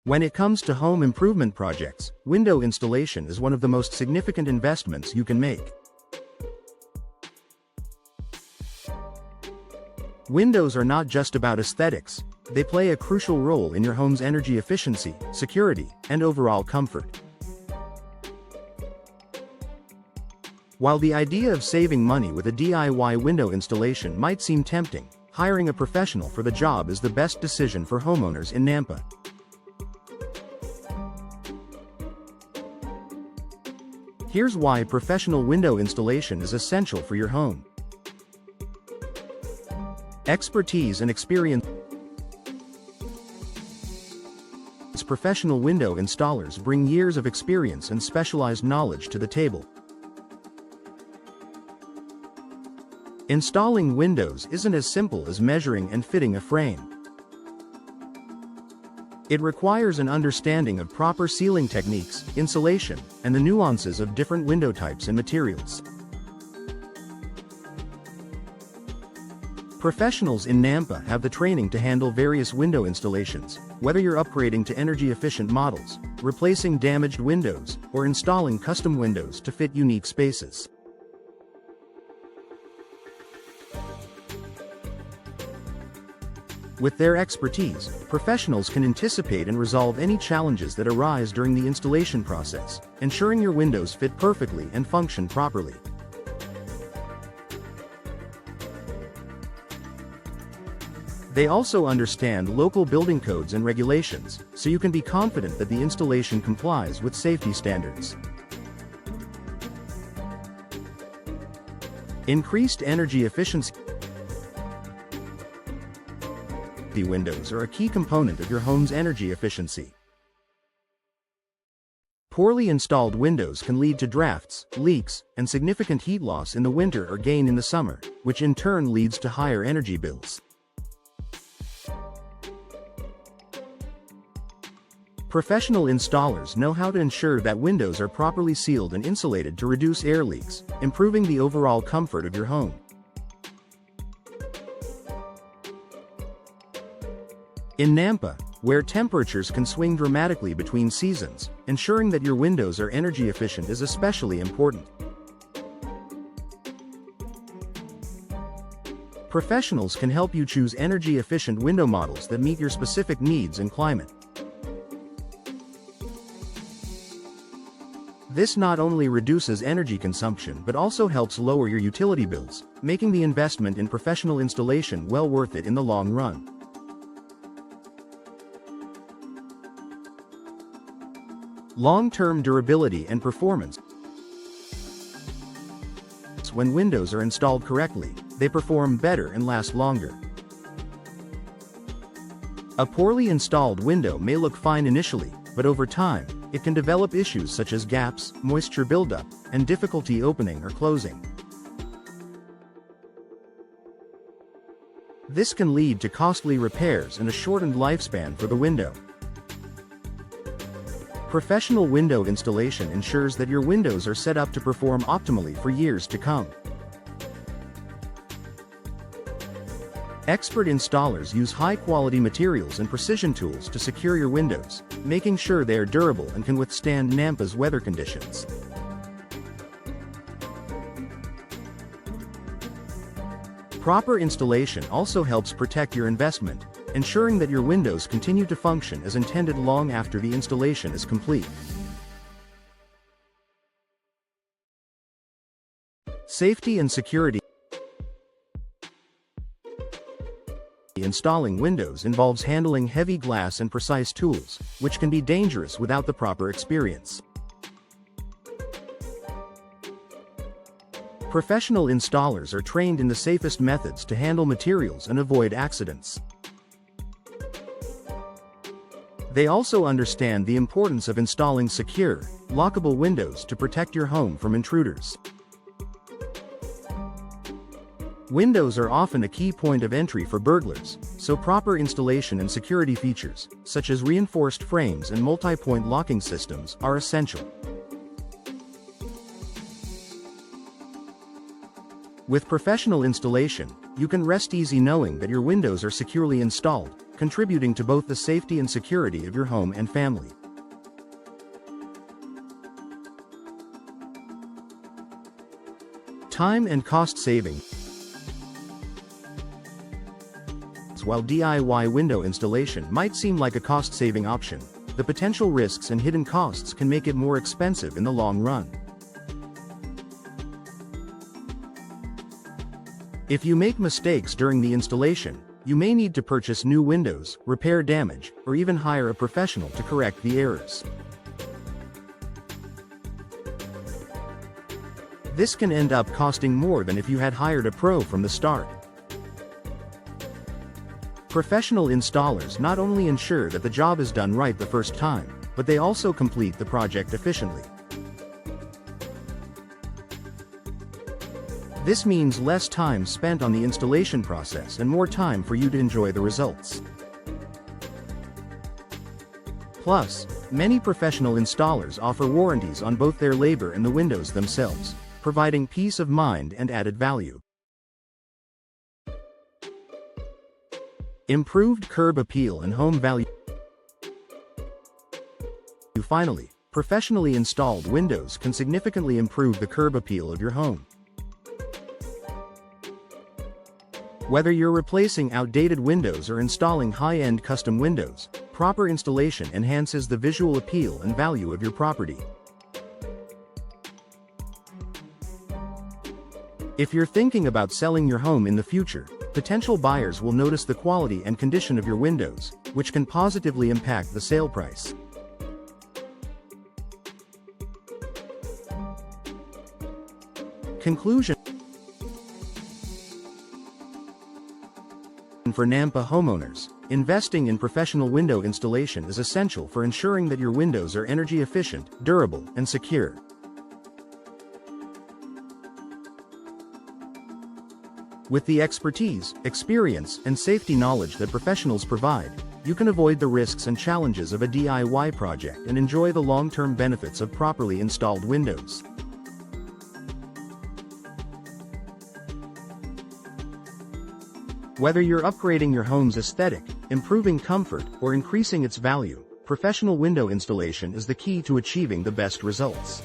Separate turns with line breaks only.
When it comes to home improvement projects, window installation is one of the most significant investments you can make. Windows are not just about aesthetics, they play a crucial role in your home's energy efficiency, security, and overall comfort. While the idea of saving money with a DIY window installation might seem tempting, hiring a professional for the job is the best decision for homeowners in Nampa. Here's why professional window installation is essential for your home. Expertise and experience. Professional window installers bring years of experience and specialized knowledge to the table. Installing windows isn't as simple as measuring and fitting a frame. It requires an understanding of proper sealing techniques, insulation, and the nuances of different window types and materials. Professionals in Nampa have the training to handle various window installations, whether you're upgrading to energy-efficient models, replacing damaged windows, or installing custom windows to fit unique spaces. With their expertise, professionals can anticipate and resolve any challenges that arise during the installation process, ensuring your windows fit perfectly and function properly. They also understand local building codes and regulations, so you can be confident that the installation complies with safety standards. Increased energy efficiency. Windows are a key component of your home's energy efficiency. Poorly installed windows can lead to drafts, leaks, and significant heat loss in the winter or gain in the summer, which in turn leads to higher energy bills. Professional installers know how to ensure that windows are properly sealed and insulated to reduce air leaks, improving the overall comfort of your home. In Nampa, where temperatures can swing dramatically between seasons, ensuring that your windows are energy efficient is especially important. Professionals can help you choose energy-efficient window models that meet your specific needs and climate. This not only reduces energy consumption but also helps lower your utility bills, making the investment in professional installation well worth it in the long run. Long-term durability and performance. When windows are installed correctly, they perform better and last longer. A poorly installed window may look fine initially, but over time, it can develop issues such as gaps, moisture buildup, and difficulty opening or closing. This can lead to costly repairs and a shortened lifespan for the window. Professional window installation ensures that your windows are set up to perform optimally for years to come. Expert installers use high-quality materials and precision tools to secure your windows, making sure they are durable and can withstand Nampa's weather conditions. Proper installation also helps protect your investment, ensuring that your windows continue to function as intended long after the installation is complete. Safety and security. Installing windows involves handling heavy glass and precise tools, which can be dangerous without the proper experience. Professional installers are trained in the safest methods to handle materials and avoid accidents. They also understand the importance of installing secure, lockable windows to protect your home from intruders. Windows are often a key point of entry for burglars, so proper installation and security features, such as reinforced frames and multi-point locking systems, are essential. With professional installation, you can rest easy knowing that your windows are securely installed, contributing to both the safety and security of your home and family. Time and cost saving. While DIY window installation might seem like a cost-saving option, the potential risks and hidden costs can make it more expensive in the long run. If you make mistakes during the installation, you may need to purchase new windows, repair damage, or even hire a professional to correct the errors. This can end up costing more than if you had hired a pro from the start. Professional installers not only ensure that the job is done right the first time, but they also complete the project efficiently. This means less time spent on the installation process and more time for you to enjoy the results. Plus, many professional installers offer warranties on both their labor and the windows themselves, providing peace of mind and added value. Improved curb appeal and home value. Finally, professionally installed windows can significantly improve the curb appeal of your home. Whether you're replacing outdated windows or installing high-end custom windows, proper installation enhances the visual appeal and value of your property. If you're thinking about selling your home in the future, potential buyers will notice the quality and condition of your windows, which can positively impact the sale price. Conclusion. For Nampa homeowners, investing in professional window installation is essential for ensuring that your windows are energy efficient, durable, and secure. With the expertise, experience, and safety knowledge that professionals provide, you can avoid the risks and challenges of a DIY project and enjoy the long-term benefits of properly installed windows. Whether you're upgrading your home's aesthetic, improving comfort, or increasing its value, professional window installation is the key to achieving the best results.